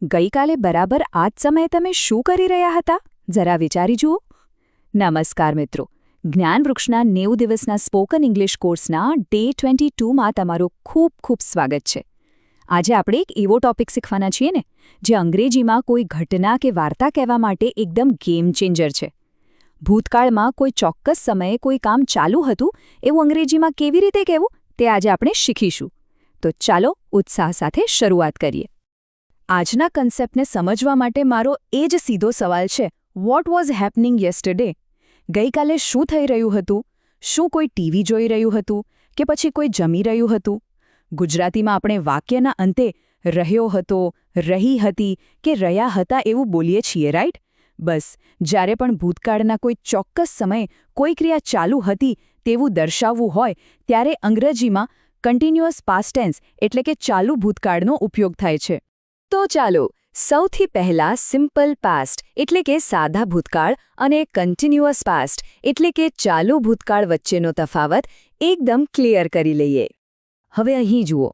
ગઈકાલે બરાબર આ જ સમયે તમે શું કરી રહ્યા હતા? જરા વિચારી જુઓ. નમસ્કાર મિત્રો, જ્ઞાનવૃક્ષના 90 દિવસના સ્પોકન ઇંગ્લિશ કોર્સના ડે 22માં તમારું ખૂબ ખૂબ સ્વાગત છે. આજે આપણે એક એવો ટોપિક શીખવાના છીએ ને, જે અંગ્રેજીમાં કોઈ ઘટના કે વાર્તા કહેવા માટે એકદમ ગેમ ચેન્જર છે. ભૂતકાળમાં કોઈ ચોક્કસ સમયે કોઈ કામ ચાલુ હતું એવું અંગ્રેજીમાં કેવી રીતે કહેવું તે આજે આપણે શીખીશું. તો ચાલો ઉત્સાહ સાથે શરૂઆત કરીએ. આજના કન્સેપ્ટને સમજવા માટે મારો એ જ સીધો સવાલ છે, વોટ વોઝ હેપનિંગ યસ્ટરડે? ગઈકાલે શું થઈ રહ્યું હતું? શું કોઈ ટીવી જોઈ રહ્યું હતું કે પછી કોઈ જમી રહ્યું હતું? ગુજરાતીમાં આપણે વાક્યના અંતે રહ્યો હતો, રહી હતી કે રહ્યા હતા એવું બોલીએ છીએ, રાઈટ? બસ, જ્યારે પણ ભૂતકાળના કોઈ ચોક્કસ સમયે કોઈ ક્રિયા ચાલુ હતી તેવું દર્શાવવું હોય ત્યારે અંગ્રેજીમાં કન્ટિન્યુઅસ પાસ્ટ ટેન્સ એટલે કે ચાલુ ભૂતકાળનો ઉપયોગ થાય છે. તો ચાલો સૌથી પહેલા સિમ્પલ પાસ્ટ એટલે કે સાદા ભૂતકાળ અને કન્ટિન્યુઅસ પાસ્ટ એટલે કે ચાલુ ભૂતકાળ વચ્ચેનો તફાવત એકદમ ક્લિયર કરી લઈએ. હવે અહીં જુઓ,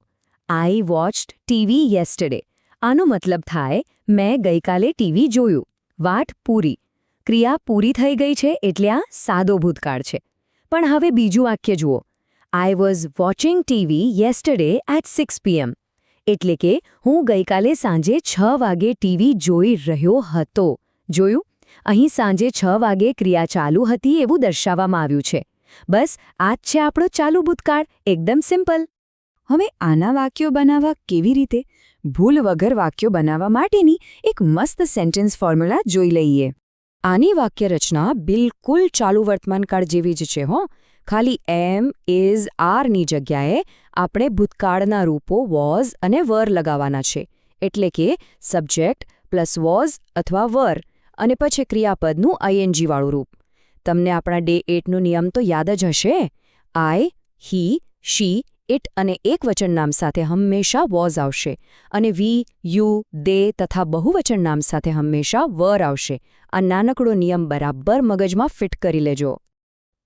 આઈ વોચ્ડ ટીવી યેસ્ટરડે. આનો મતલબ થાય મેં ગઈકાલે ટીવી જોયું. વાત પૂરી. ક્રિયા પૂરી થઈ ગઈ છે એટલે આ સાદો ભૂતકાળ છે. પણ હવે બીજું વાક્ય જુઓ, I was watching TV yesterday at 6 PM. એટલે કે હું ગઈકાલે સાંજે 6 વાગે ટીવી જોઈ રહ્યો હતો. જોયું? અહીં સાંજે 6 વાગે ક્રિયા ચાલુ હતી એવું દર્શાવવામાં આવ્યું છે. બસ આ જ છે આપણો ચાલુ ભૂતકાળ, એકદમ સિમ્પલ. હવે આના વાક્યો બનાવવા કેવી રીતે? ભૂલ વગર વાક્યો બનાવવા માટેની એક મસ્ત સેન્ટેન્સ ફોર્મ્યુલા જોઈ લઈએ. આની વાક્યરચના બિલકુલ ચાલુ વર્તમાનકાળ જેવી જ છે હો. ખાલી એમ, ઇઝ, આરની જગ્યાએ આપણે ભૂતકાળના રૂપો વોઝ અને વર લગાવવાના છે. એટલે કે સબ્જેક્ટ પ્લસ વોઝ અથવા વર અને પછી ક્રિયાપદનું આઈએનજી વાળું રૂપ. તમને આપણા ડે 8નો નિયમ તો યાદ જ હશે. આઈ, હી, શી, ઇટ અને એકવચન નામ સાથે હંમેશા વોઝ આવશે અને વી, યુ, દે તથા બહુવચન નામ સાથે હંમેશા વર આવશે. આ નાનકડો નિયમ બરાબર મગજમાં ફિટ કરી લેજો.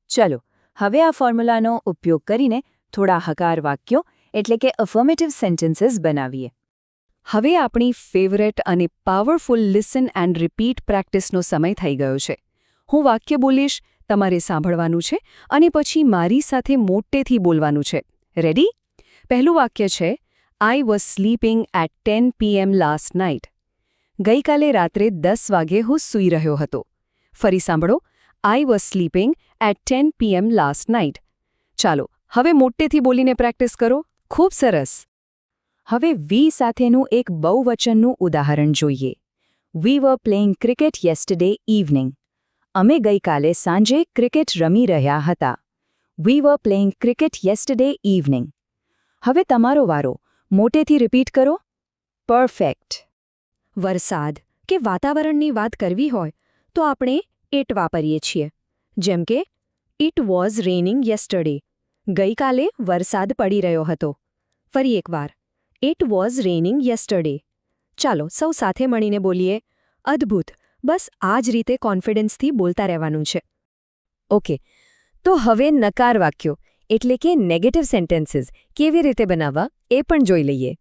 ચલો હવે આ ફોર્મ્યુલાનો ઉપયોગ કરીને થોડા હકાર વાક્યો એટલે કે અફર્મેટિવ સેન્ટેન્સીસ બનાવીએ. હવે આપણી ફેવરેટ અને પાવરફુલ લિસન એન્ડ રિપીટ પ્રેક્ટિસનો સમય થઈ ગયો છે. હું વાક્ય બોલીશ, તમારે સાંભળવાનું છે અને પછી મારી સાથે મોટેથી બોલવાનું છે. રેડી? પહેલું વાક્ય છે, I was sleeping at 10 PM last night. ગઈકાલે રાત્રે 10 વાગે હું સૂઈ રહ્યો હતો. ફરી સાંભળો, I was sleeping at 10 PM last night. ચાલો હવે મોટેથી બોલીને પ્રેક્ટિસ કરો. ખૂબ સરસ. હવે વી સાથેનું એક બહુવચનનું ઉદાહરણ જોઈએ. We were playing cricket yesterday evening. અમે ગઈકાલે સાંજે ક્રિકેટ રમી રહ્યા હતા. We were playing cricket yesterday evening. હવે તમારો વારો. મોટેથી રિપીટ કરો. પરફેક્ટ. વરસાદ કે વાતાવરણની વાત કરવી હોય તો આપણે ઇટ વાપરીએ છીએ. જેમ કે ઇટ વોઝ રેનિંગ યેસ્ટરડે. ગઈકાલે વરસાદ પડી રહ્યો હતો. ફરી એકવાર, ઇટ વોઝ રેનિંગ યેસ્ટરડે. ચાલો સૌ સાથે મળીને બોલીએ. અદ્ભુત. બસ આ જ રીતે કોન્ફિડન્સથી બોલતા રહેવાનું છે. ઓકે, તો હવે નકાર વાક્યો એટલે કે નેગેટિવ સેન્ટેન્સીસ કેવી રીતે બનાવવા એ પણ જોઈ લઈએ.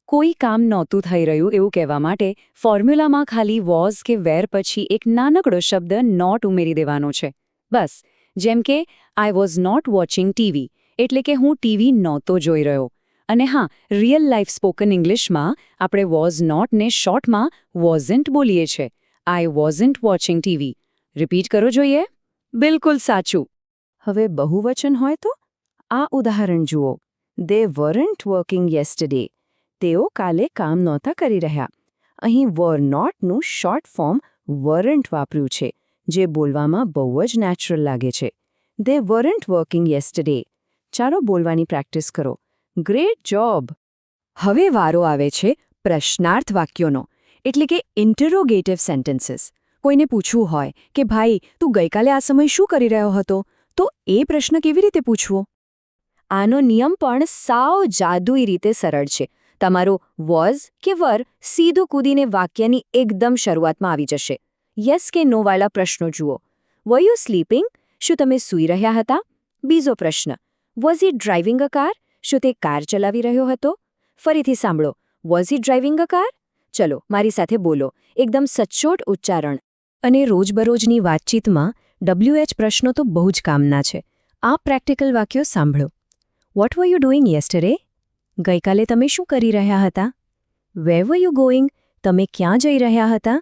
કોઈ કામ નહોતું થઈ રહ્યું એવું કહેવા માટે ફોર્મ્યુલામાં ખાલી વોઝ કે વેર પછી એક નાનકડો શબ્દ નોટ ઉમેરી દેવાનો છે. બસ, જેમ કે I was not watching TV એટલે કે હું ટીવી નહોતો જોઈ રહ્યો. અને હા, રિયલ લાઈફ સ્પોકન ઇંગ્લિશમાં આપણે વોઝ નોટને શોર્ટમાં વોઝન્ટ બોલીએ છીએ. આઈ વોઝન્ટ વોચિંગ ટીવી. રિપીટ કરો જોઈએ. બિલકુલ સાચું. હવે બહુવચન હોય તો આ ઉદાહરણ જુઓ. દે વરન્ટ વર્કિંગ યેસ્ટરડે. તેઓ કાલે કામ નહોતા કરી રહ્યા. અહીં વર નોટનું શોર્ટ ફોર્મ વરન્ટ વાપર્યું છે, જે બોલવામાં બહુ જ નેચરલ લાગે છે. દે વરન્ટ વર્કિંગ યેસ્ટરડે. ચાલો બોલવાની પ્રેક્ટિસ કરો. Great job. હવે વારો આવે છે પ્રશ્નાર્થ વાક્યોનો એટલે કે ઇન્ટરોગેટિવ સેન્ટેન્સીસ. કોઈને પૂછવું હોય કે ભાઈ તું ગઈકાલે આ સમય શું કરી રહ્યો હતો, તો એ પ્રશ્ન કેવી રીતે પૂછવો? આનો નિયમ પણ સાવ જાદુઈ રીતે સરળ છે. તમારો વોઝ કે વર સીધું કૂદીને વાક્યની એકદમ શરૂઆતમાં આવી જશે. યસ કે નો વાળા પ્રશ્નો જુઓ. વર યુ સ્લીપિંગ? શું તમે સૂઈ રહ્યા હતા? બીજો પ્રશ્ન, was he driving a car? શું તે કાર ચલાવી રહ્યો હતો? ફરીથી સાંભળો, was he driving a car? ચલો મારી સાથે બોલો, એકદમ સચોટ ઉચ્ચારણ. અને રોજબરોજની વાતચીતમાં WH પ્રશ્નો તો બહુ જ કામના છે. આ પ્રેક્ટિકલ વાક્યો સાંભળો. What were you doing yesterday? ગઈકાલે તમે શું કરી રહ્યા હતા? Where were you going? તમે ક્યાં જઈ રહ્યા હતા?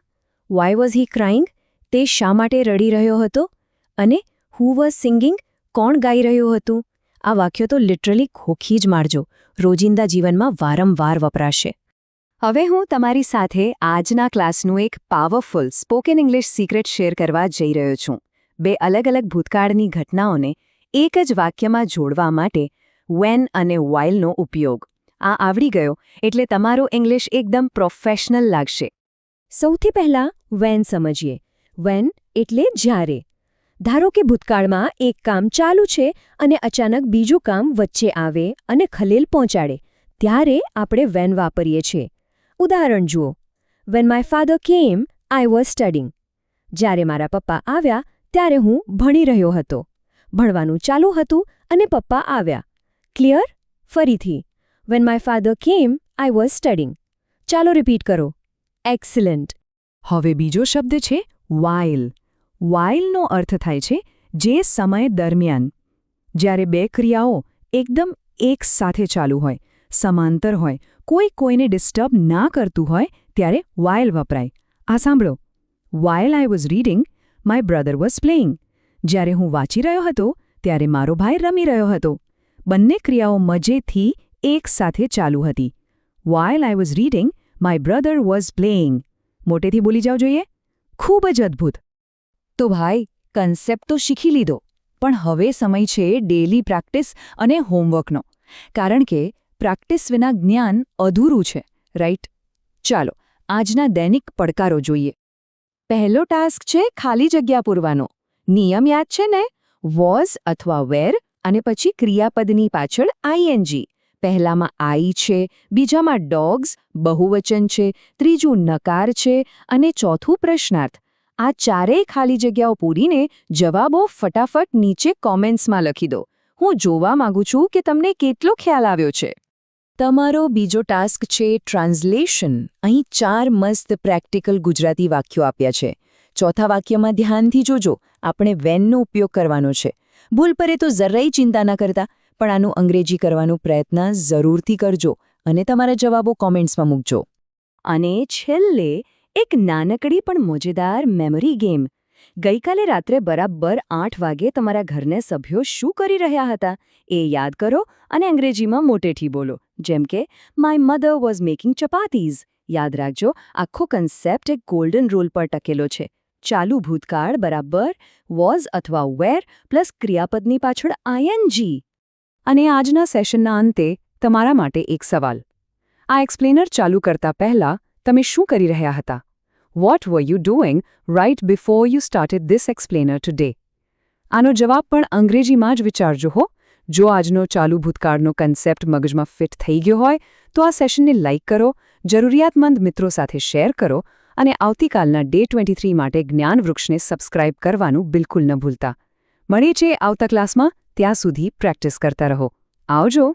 Why was he crying? તે શા માટે રડી રહ્યો હતો? અને હુ વોઝ સિંગિંગ? કોણ ગાઈ રહ્યું હતું? આ વાક્યો તો લિટરલી ખોખી જ મારજો. રોજિંદા જીવનમાં વારંવાર વપરાશે. હવે હું તમારી સાથે આજના ક્લાસનું એક powerful spoken English secret share કરવા જઈ રહ્યો છું. બે અલગ અલગ ભૂતકાળની ઘટનાઓને એક જ વાક્યમાં જોડવા માટે વેન અને વાઇલનો ઉપયોગ. આ આવડી ગયો એટલે તમારું ઇંગ્લિશ એકદમ પ્રોફેશનલ લાગશે. સૌથી પહેલાં વેન સમજીએ. વેન એટલે જ્યારે. ધારો કે ભૂતકાળમાં એક કામ ચાલુ છે અને અચાનક બીજું કામ વચ્ચે આવે અને ખલેલ પહોંચાડે, ત્યારે આપણે વેન વાપરીએ છીએ. ઉદાહરણ જુઓ. વેન માય ફાધર કેમ, આઈ વોઝ સ્ટડિંગ. જ્યારે મારા પપ્પા આવ્યા ત્યારે હું ભણી રહ્યો હતો. ભણવાનું ચાલુ હતું અને પપ્પા આવ્યા. ક્લિયર? ફરીથી. વેન માય ફાધર કેમ, આઈ વોઝ સ્ટડિંગ. ચાલો રિપીટ કરો. એક્સલન્ટ. હવે બીજો શબ્દ છે વાઇલ. વાઇલનો અર્થ થાય છે જે સમય દરમિયાન. જ્યારે બે ક્રિયાઓ એકદમ એક સાથે ચાલુ હોય, સમાંતર હોય, કોઈને ડિસ્ટર્બ ના કરતું હોય, ત્યારે વાઇલ વપરાય. આ સાંભળો. While I was reading, my brother was playing. જ્યારે હું વાંચી રહ્યો હતો ત્યારે મારો ભાઈ રમી રહ્યો હતો. બંને ક્રિયાઓ મજેથી એક સાથે ચાલુ હતી. While I was reading, my brother was playing. મોટેથી બોલી જાવ જોઈએ. ખૂબ જ અદ્ભુત. તો ભાઈ, કન્સેપ્ટ તો શીખી લીધો, પણ હવે સમય છે ડેલી પ્રેક્ટિસ અને હોમવર્કનો. કારણ કે પ્રેક્ટિસ વિના જ્ઞાન અધૂરું છે, રાઈટ? ચાલો આજના દૈનિક પડકારો જોઈએ. પહેલો ટાસ્ક છે ખાલી જગ્યા પૂરવાનો. નિયમ યાદ છે ને? વોઝ અથવા વેર અને પછી ક્રિયાપદની પાછળ આઈએનજી. પહેલામાં આઈ છે, બીજામાં ડોગ્સ, બહુવચન છે, ત્રીજું નકાર છે અને ચોથું પ્રશ્નાર્થ. આ ચારેય ખાલી જગ્યાઓ પૂરીને જવાબો ફટાફટ નીચે કોમેન્ટ્સમાં લખી દો. હું જોવા માંગુ છું કે તમને કેટલો ખ્યાલ આવ્યો છે. તમારો બીજો ટાસ્ક છે ટ્રાન્સલેશન. અહીં 4 મસ્ત પ્રેક્ટિકલ ગુજરાતી વાક્યો આપ્યા છે. ચોથા વાક્યમાં ધ્યાનથી જોજો. આપણે વેનનો ઉપયોગ કરવાનો છે. ભૂલ પડે તો જરાય ચિંતા ન કરતા, પણ આનું અંગ્રેજી કરવાનો પ્રયત્ન જરૂરથી કરજો અને તમારા જવાબો કોમેન્ટ્સમાં મૂકજો. અને છેલ્લે એક નાનકડી પણ મજેદાર મેમરી ગેમ. ગઈકાલે રાત્રે બરાબર 8 વાગે તમારા ઘરના સભ્યો શું કરી રહ્યા હતા એ યાદ કરો અને અંગ્રેજીમાં મોટેથી બોલો. જેમ કે માય મધર વોઝ મેકિંગ ચપાતીઝ. યાદ રાખજો, આખો કન્સેપ્ટ એક ગોલ્ડન રૂલ પર ટકેલો છે. ચાલુ ભૂતકાળ બરાબર વોઝ અથવા વેર પ્લસ ક્રિયાપદની પાછળ આઈએનજી. અને આજના સેશનના અંતે તમારા માટે એક સવાલ. આ એક્સપ્લેનર ચાલુ કરતા પહેલા તમે શું કરી રહ્યા હતા? What were you doing right before you started this explainer today? આનો જવાબ પણ અંગ્રેજીમાં જ વિચારજો હો. જો આજનો ચાલુ ભૂતકાળનો કન્સેપ્ટ મગજમાં ફિટ થઈ ગયો હોય તો આ સેશનને લાઇક કરો, જરૂરિયાતમંદ મિત્રો સાથે શેર કરો અને આવતીકાલના ડે 23 માટે જ્ઞાન વૃક્ષને સબસ્ક્રાઇબ કરવાનું બિલકુલ ન ભૂલતા. મળીએ છીએ આવતા ક્લાસમાં. ત્યાં સુધી પ્રેક્ટિસ કરતા રહો. આવજો.